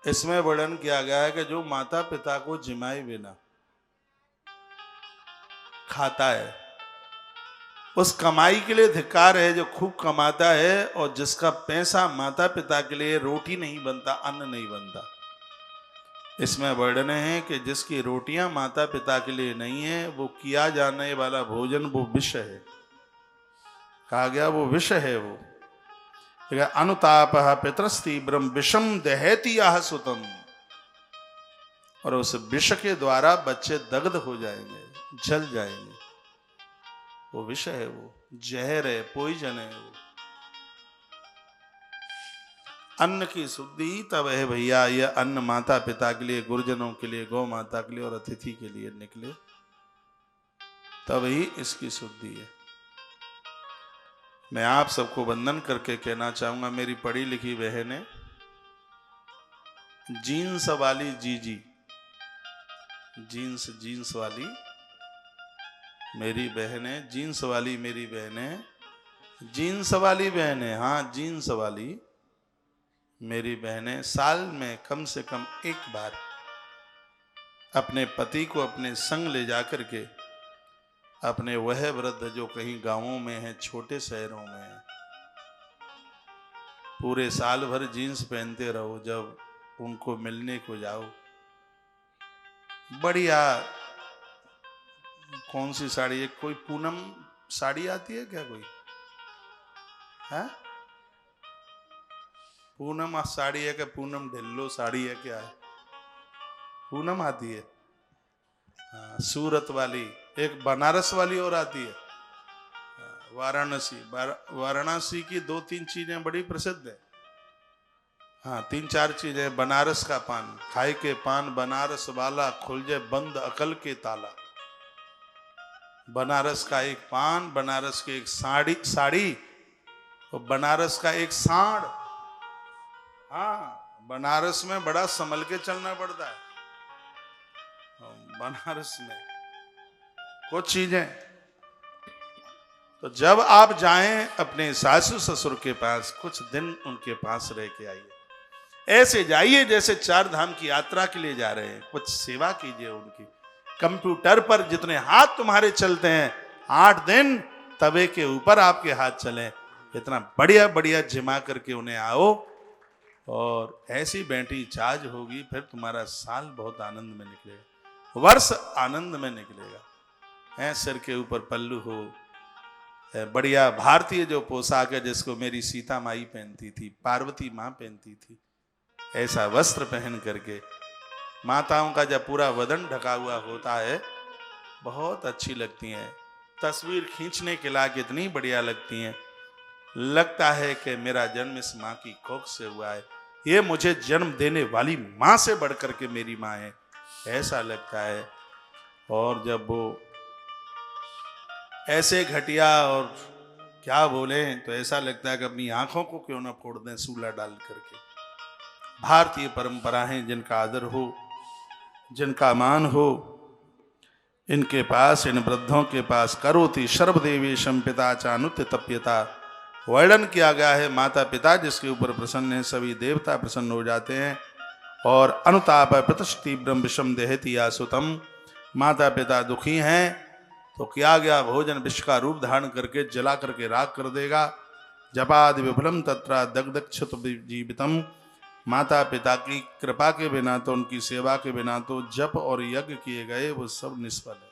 इसमें वर्णन किया गया है कि जो माता पिता को जिमाए बिना खाता है उस कमाई के लिए धिक्कार है जो खूब कमाता है और जिसका पैसा माता पिता के लिए रोटी नहीं बनता, अन्न नहीं बनता। इसमें वर्णन है कि जिसकी रोटियां माता पिता के लिए नहीं है वो किया जाने वाला भोजन वो विष है। कहा गया वो विष है। वो अनुताप पितृस्तीव्रम विषम दहती आह सुतम, और उस विष के द्वारा बच्चे दग्ध हो जाएंगे, जल जाएंगे। वो विष है, वो जहर है, पॉइजन है। वो अन्न की शुद्धि तब है भैया, यह अन्न माता पिता के लिए, गुरुजनों के लिए, गौ माता के लिए और अतिथि के लिए निकले, तब ही इसकी शुद्धि है। मैं आप सबको वंदन करके कहना चाहूंगा, मेरी पढ़ी लिखी बहनें, जीन्स वाली जीजी, जीन्स वाली मेरी बहनें, जीन्स वाली मेरी बहनें, जीन्स वाली बहनें, हाँ जीन्स वाली मेरी बहनें, साल में कम से कम एक बार अपने पति को अपने संग ले जाकर के, अपने वह वृद्ध जो कहीं गांवों में हैं, छोटे शहरों में हैं, पूरे साल भर जीन्स पहनते रहो, जब उनको मिलने को जाओ, बढ़िया कौन सी साड़ी है, कोई पूनम साड़ी आती है क्या, कोई है पूनम साड़ी है क्या, पूनम ढिल्लो साड़ी है क्या है, पूनम आती है, हाँ सूरत वाली, एक बनारस वाली और आती है, वाराणसी की 2-3 चीजें बड़ी प्रसिद्ध है, हाँ 3-4 चीजें। बनारस का पान, खाए के पान बनारस वाला, खुल जाए बंद अकल के ताला। बनारस का एक पान, बनारस की एक साड़ी और बनारस का एक साड़। हाँ बनारस में बड़ा संभल के चलना पड़ता है, बनारस में कुछ चीजें। तो जब आप जाएं अपने सासू ससुर के पास, कुछ दिन उनके पास रह के आइए, ऐसे जाइए जैसे 4 धाम की यात्रा के लिए जा रहे हैं, कुछ सेवा कीजिए उनकी। कंप्यूटर पर जितने हाथ तुम्हारे चलते हैं, 8 दिन तवे के ऊपर आपके हाथ चले, इतना बढ़िया बढ़िया जिमा करके उन्हें आओ, और ऐसी बैठी चार्ज होगी, फिर तुम्हारा साल बहुत आनंद में निकलेगा, वर्ष आनंद में निकलेगा। है सिर के ऊपर पल्लू हो, बढ़िया भारतीय जो पोशाक है जिसको मेरी सीता माई पहनती थी, पार्वती माँ पहनती थी, ऐसा वस्त्र पहन करके माताओं का जब पूरा बदन ढका हुआ होता है, बहुत अच्छी लगती हैं। तस्वीर खींचने के लायक इतनी बढ़िया लगती हैं, लगता है कि मेरा जन्म इस माँ की कोख से हुआ है, ये मुझे जन्म देने वाली माँ से बढ़कर के मेरी माँ है, ऐसा लगता है। और जब वो ऐसे घटिया और क्या बोले तो ऐसा लगता है कि अपनी आंखों को क्यों ना फोड़ दें सूला डाल करके। भारतीय परंपरा है, जिनका आदर हो, जिनका मान हो, इनके पास, इन वृद्धों के पास करोति सर्वदेवेशम पिता चानुत्य तप्यता, वर्णन किया गया है। माता पिता जिसके ऊपर प्रसन्न है, सभी देवता प्रसन्न हो जाते हैं। और अनुताप प्रतिष्ठिब्रम विषम देहति आसुतम, माता पिता दुखी हैं तो किया गया भोजन विष का रूप धारण करके जला करके राख कर देगा। जपादि विफलम तत्र दग्धक्षत जीवितम, माता पिता की कृपा के बिना तो, उनकी सेवा के बिना तो जप और यज्ञ किए गए वो सब निष्फल है।